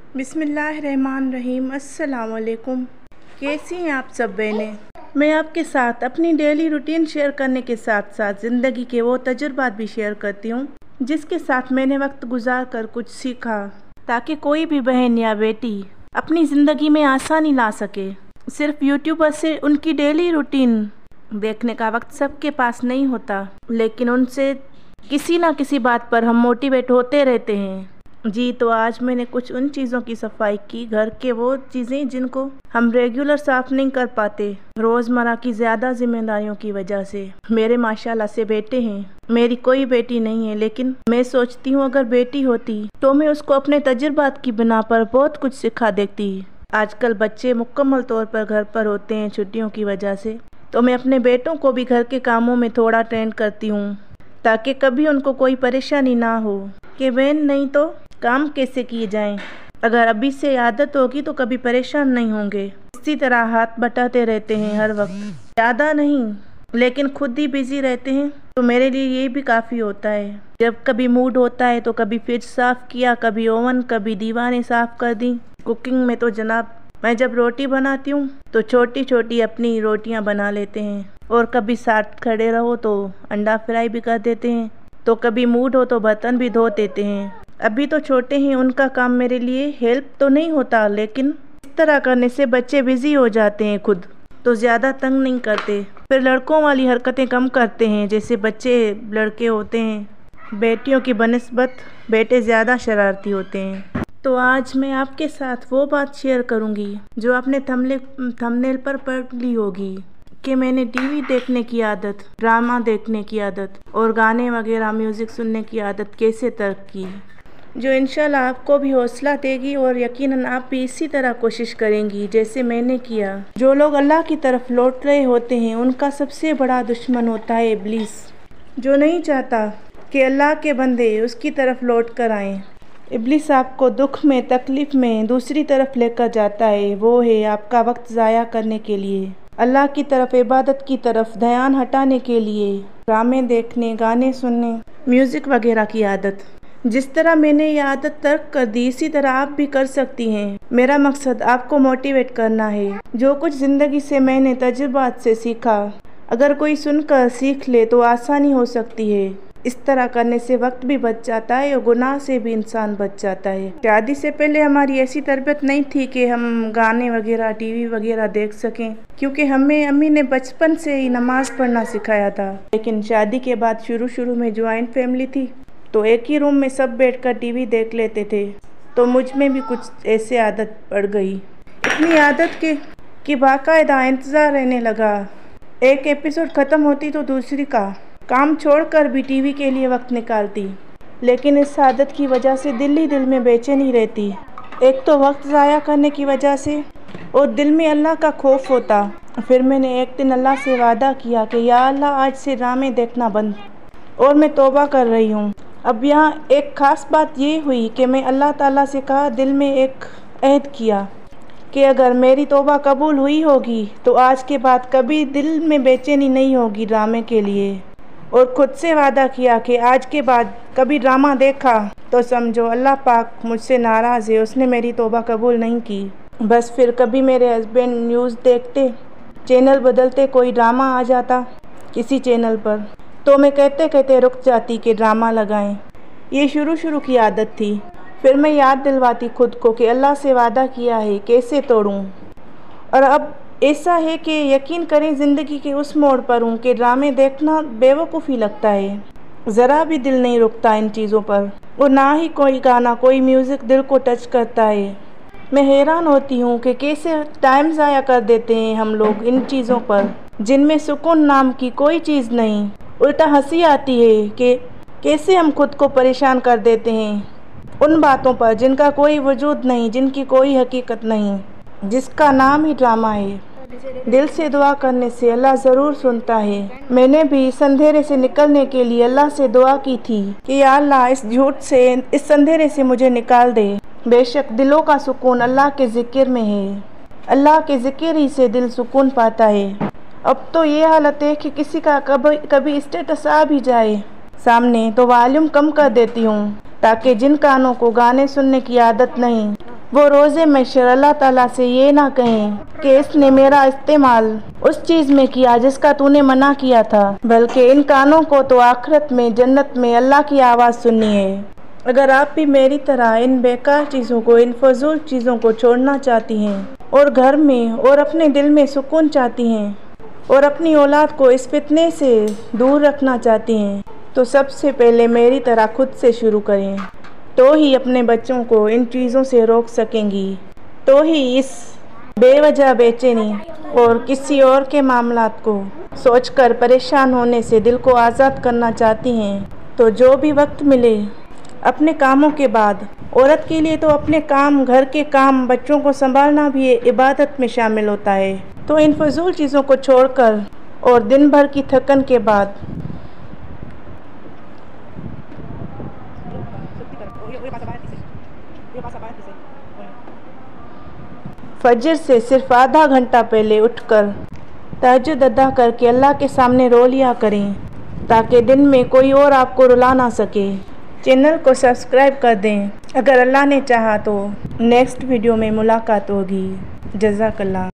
बिस्मिल्लाहिर्रहमानिर्रहीम। अस्सलाम वालेकुम। कैसी हैं आप सब बहनें? मैं आपके साथ अपनी डेली रूटीन शेयर करने के साथ साथ ज़िंदगी के वो तजुर्बात भी शेयर करती हूँ जिसके साथ मैंने वक्त गुजार कर कुछ सीखा, ताकि कोई भी बहन या बेटी अपनी ज़िंदगी में आसानी ला सके। सिर्फ यूट्यूबर से उनकी डेली रूटीन देखने का वक्त सबके पास नहीं होता, लेकिन उनसे किसी ना किसी बात पर हम मोटिवेट होते रहते हैं। जी, तो आज मैंने कुछ उन चीज़ों की सफाई की, घर के वो चीज़ें जिनको हम रेगुलर साफ़ नहीं कर पाते रोज़मर्रा की ज़्यादा जिम्मेदारियों की वजह से। मेरे माशाल्लाह से बेटे हैं, मेरी कोई बेटी नहीं है, लेकिन मैं सोचती हूँ अगर बेटी होती तो मैं उसको अपने तजुर्बात की बिना पर बहुत कुछ सिखा देती। आजकल बच्चे मुकम्मल तौर पर घर पर होते हैं छुट्टियों की वजह से, तो मैं अपने बेटों को भी घर के कामों में थोड़ा ट्रेन करती हूँ, ताकि कभी उनको कोई परेशानी ना हो कि बहन नहीं तो काम कैसे किए जाएं। अगर अभी से आदत होगी तो कभी परेशान नहीं होंगे। इसी तरह हाथ बटाते रहते हैं हर वक्त, ज़्यादा नहीं लेकिन खुद ही बिजी रहते हैं, तो मेरे लिए ये भी काफ़ी होता है। जब कभी मूड होता है तो कभी फ्रिज साफ़ किया, कभी ओवन, कभी दीवारें साफ़ कर दी। कुकिंग में तो जनाब मैं जब रोटी बनाती हूँ तो छोटी छोटी अपनी रोटियाँ बना लेते हैं, और कभी साथ खड़े रहो तो अंडा फ्राई भी कर देते हैं, तो कभी मूड हो तो बर्तन भी धो देते हैं। अभी तो छोटे हैं, उनका काम मेरे लिए हेल्प तो नहीं होता, लेकिन इस तरह करने से बच्चे बिजी हो जाते हैं खुद, तो ज़्यादा तंग नहीं करते। फिर लड़कों वाली हरकतें कम करते हैं, जैसे बच्चे लड़के होते हैं बेटियों की बनिस्बत बेटे ज़्यादा शरारती होते हैं। तो आज मैं आपके साथ वो बात शेयर करूंगी जो आपने थंबनेल पर पढ़ ली होगी कि मैंने टीवी देखने की आदत, ड्रामा देखने की आदत और गाने वगैरह म्यूज़िक सुनने की आदत कैसे तर्क की, जो इंशाल्लाह आपको भी हौसला देगी और यकीनन आप भी इसी तरह कोशिश करेंगी जैसे मैंने किया। जो लोग अल्लाह की तरफ लौट रहे होते हैं उनका सबसे बड़ा दुश्मन होता है इब्लीस, जो नहीं चाहता कि अल्लाह के बंदे उसकी तरफ लौट कर आएँ। इब्लीस आपको दुख में, तकलीफ़ में दूसरी तरफ लेकर जाता है, वो है आपका वक्त ज़ाया करने के लिए, अल्लाह की तरफ, इबादत की तरफ ध्यान हटाने के लिए, ड्रामे देखने, गाने सुनने, म्यूज़िक वगैरह की आदत। जिस तरह मैंने ये आदत तर्क कर दी, इसी तरह आप भी कर सकती हैं। मेरा मकसद आपको मोटिवेट करना है। जो कुछ ज़िंदगी से मैंने तजुर्बात से सीखा, अगर कोई सुनकर सीख ले तो आसानी हो सकती है। इस तरह करने से वक्त भी बच जाता है और गुनाह से भी इंसान बच जाता है। शादी से पहले हमारी ऐसी तरबियत नहीं थी कि हम गाने वगैरह, टीवी वगैरह देख सकें, क्योंकि हमें अम्मी ने बचपन से ही नमाज़ पढ़ना सिखाया था। लेकिन शादी के बाद शुरू में ज्वाइंट फैमिली थी, तो एक ही रूम में सब बैठकर टीवी देख लेते थे, तो मुझ में भी कुछ ऐसे आदत पड़ गई। इतनी आदत कि बाकायदा इंतज़ार रहने लगा। एक एपिसोड ख़त्म होती तो दूसरी का काम छोड़कर भी टीवी के लिए वक्त निकालती। लेकिन इस आदत की वजह से दिल ही दिल में बेचैनी रहती। एक तो वक्त ज़ाया करने की वजह से, और दिल में अल्लाह का खौफ होता। फिर मैंने एक दिन अल्लाह से वादा किया कि या अल्लाह, आज से ड्रामे देखना बंद, और मैं तौबा कर रही हूँ। अब यहाँ एक ख़ास बात ये हुई कि मैं अल्लाह ताला से कहा, दिल में एक अहद किया कि अगर मेरी तौबा कबूल हुई होगी तो आज के बाद कभी दिल में बेचैनी नहीं होगी ड्रामे के लिए। और ख़ुद से वादा किया कि आज के बाद कभी ड्रामा देखा तो समझो अल्लाह पाक मुझसे नाराज़ है, उसने मेरी तौबा कबूल नहीं की। बस फिर कभी मेरे हस्बैंड न्यूज़ देखते, चैनल बदलते, कोई ड्रामा आ जाता किसी चैनल पर, तो मैं कहते कहते रुक जाती कि ड्रामा लगाएं। ये शुरू की आदत थी। फिर मैं याद दिलवाती खुद को कि अल्लाह से वादा किया है, कैसे तोड़ूं। और अब ऐसा है कि यकीन करें ज़िंदगी के उस मोड़ पर हूँ कि ड्रामे देखना बेवकूफ़ी लगता है। ज़रा भी दिल नहीं रुकता इन चीज़ों पर, और ना ही कोई गाना, कोई म्यूज़िक दिल को टच करता है। मैं हैरान होती हूँ कि कैसे टाइम ज़ाया कर देते हैं हम लोग इन चीज़ों पर, जिनमें सुकून नाम की कोई चीज़ नहीं। उल्टा हंसी आती है कि कैसे हम खुद को परेशान कर देते हैं उन बातों पर जिनका कोई वजूद नहीं, जिनकी कोई हकीकत नहीं, जिसका नाम ही ड्रामा है। दिल से दुआ करने से अल्लाह ज़रूर सुनता है। मैंने भी इस अंधेरे से निकलने के लिए अल्लाह से दुआ की थी कि या अल्लाह, इस झूठ से, इस अंधेरे से मुझे निकाल दे। बेशक दिलों का सुकून अल्लाह के ज़िक्र में है। अल्लाह के ज़िक्र ही से दिल सुकून पाता है। अब तो ये हालत है कि किसी का कभी स्टेटस आ भी जाए सामने तो वॉल्यूम कम कर देती हूँ, ताकि जिन कानों को गाने सुनने की आदत नहीं वो रोज़े में अल्लाह ताला से ये ना कहें कि इसने मेरा इस्तेमाल उस चीज़ में किया जिसका तूने मना किया था, बल्कि इन कानों को तो आखिरत में जन्नत में अल्लाह की आवाज़ सुननी है। अगर आप भी मेरी तरह इन बेकार चीज़ों को, इन फजूल चीज़ों को छोड़ना चाहती हैं और घर में और अपने दिल में सुकून चाहती हैं और अपनी औलाद को इस फितने से दूर रखना चाहती हैं, तो सबसे पहले मेरी तरह खुद से शुरू करें, तो ही अपने बच्चों को इन चीज़ों से रोक सकेंगी। तो ही इस बेवजह बेचैनी और किसी और के मामलात को सोचकर परेशान होने से दिल को आज़ाद करना चाहती हैं, तो जो भी वक्त मिले अपने कामों के बाद, औरत के लिए तो अपने काम, घर के काम, बच्चों को संभालना भी इबादत में शामिल होता है। तो इन फजूल चीज़ों को छोड़कर और दिन भर की थकन के बाद फजर से सिर्फ आधा घंटा पहले उठकर तहज्जुद अदा करके अल्लाह के सामने रो लिया करें, ताकि दिन में कोई और आपको रुला ना सके। चैनल को सब्सक्राइब कर दें। अगर अल्लाह ने चाहा तो नेक्स्ट वीडियो में मुलाकात होगी। जज़ाकल्लाह।